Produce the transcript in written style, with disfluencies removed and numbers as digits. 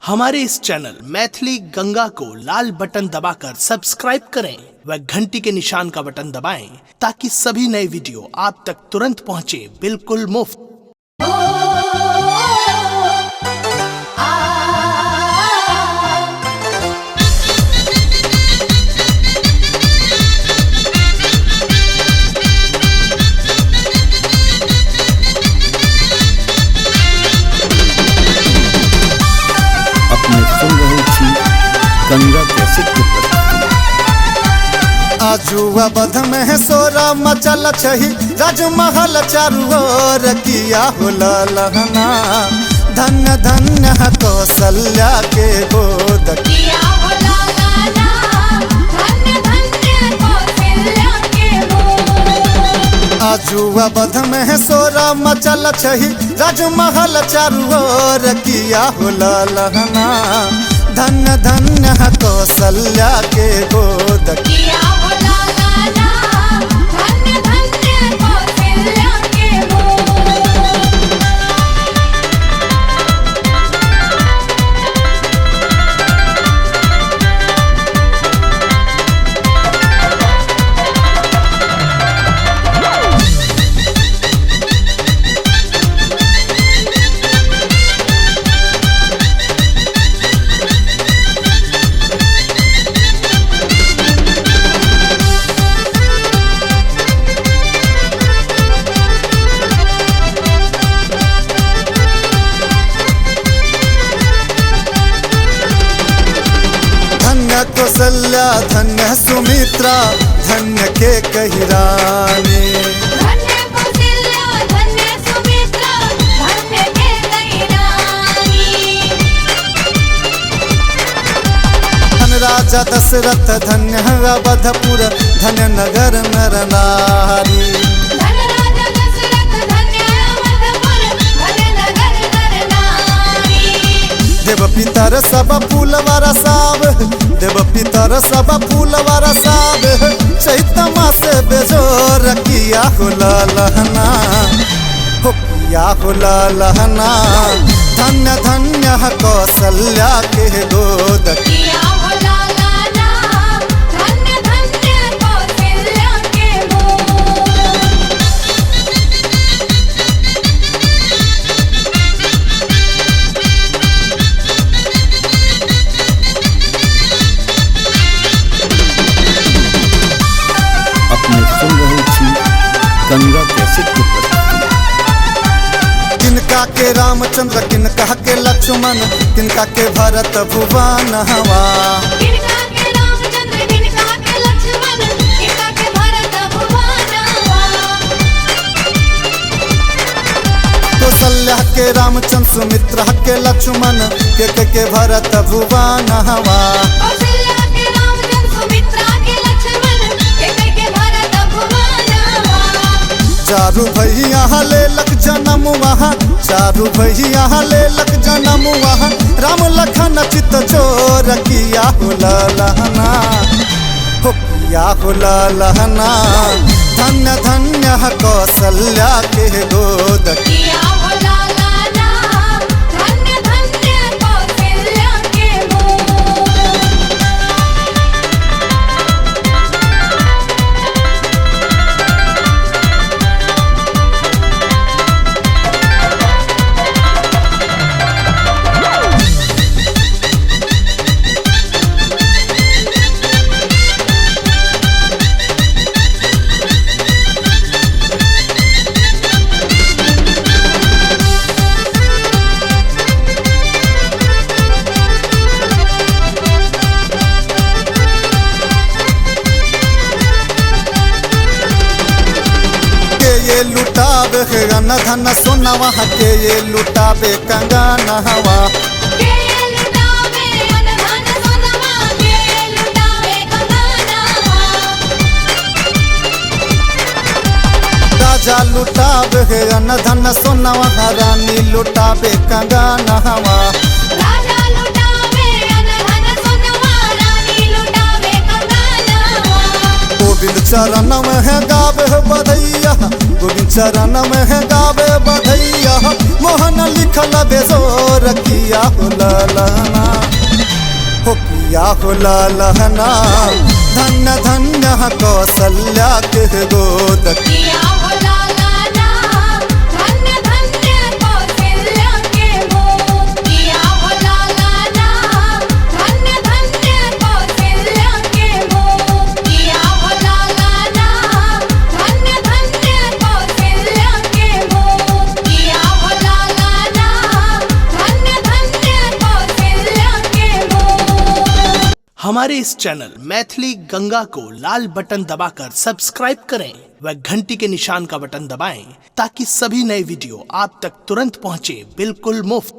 हमारे इस चैनल मैथिली गंगा को लाल बटन दबाकर सब्सक्राइब करें व घंटी के निशान का बटन दबाएं ताकि सभी नए वीडियो आप तक तुरंत पहुंचे बिल्कुल मुफ्त। गंगा कैसे आजुआ बध में सोरा मचल छही राजमहल चारू ओर किया होला लहना धन्य धन्य कौशल्या के गोद किया होला लहना धन्य धन्य कौशल्या के गोद। आजुआ बध में सोरा मचल छही राजमहल चारू ओर किया होला लहना धन्य धन्य कौशल्या के गोद किया होला लहना धन्य धन्य कौशल्या के गोद। कौशल्या धन्य सुमित्रा धन्य के कहिरानी धन्य कौशल्या धन्य सुमित्रा धन्य के कहिरानी। धन राजा दशरथ धन्य अवधपुर धन्य नगर नर नारी धन राजा दशरथ धन्य अवधपुर धन्य नगर नर नारी। देव पितर सब फूल बरसाव देव पितर सब फूल बरसाव चैत मास बेजोर किया होला लहना हो किया होला लहना धन्य धन्य कौशल्या के गोद किया होला लहना धन्य धन्य कौशल्या के गोद। गंगा कैसे किनका के रामचंद्र किनका के लक्ष्मण किनका के भरत भुवन हवा किनका के रामचंद्र किनका के लक्ष्मण किनका के भरत भुवनवा। कौशल्या के रामचंद्र सुमित्रा के लक्ष्मण के भरत भुवन हवा कौशल्या के रामचंद्र सुमित्रा के लक्ष्मण के भरत भुवनवा। चारू भैया लेलक जन्म वहाँ चारू भैया लेलक जन्म वहाँ राम लखन चित चोर किया होला लहना हो किया होला लहना धन्य धन्य कौशल्या के गोद किया होला लहना धन्य धन्य कौशल्या के गोद। ये लुटावे अन धन सोना वहाँ के ये लुटावे कंगन हवा के लुटावे अन धन सोनवा के लुटावे कंगनवा। राजा लुटावे अन धन सोना वहाँ रानी लुटावे कंगन हवा राजा लुटावे अन धन सोनवा रानी लुटावे कंगनवा। गोविंद चरण में है गावे बधैया गोविंद चरण में है गावे बधैया मोहन लिखल बेजोर किया होला लहना हो किया हो लालना धन्य धन्य कौशल्या के गोद किया हो लाला नाम, धन्य धन्य कौशल्या के गोद। किया हो लाला नाम, धन्य धन्य कौशल्या के गोद। किया हो लाला नाम, धन्य धन्य कौशल्या के गोद। किया हो लाला नाम, धन्य धन्य कौशल्या के गोद। हमारे इस चैनल मैथिली गंगा को लाल बटन दबाकर सब्सक्राइब करें व घंटी के निशान का बटन दबाएं ताकि सभी नए वीडियो आप तक तुरंत पहुंचे बिल्कुल मुफ्त।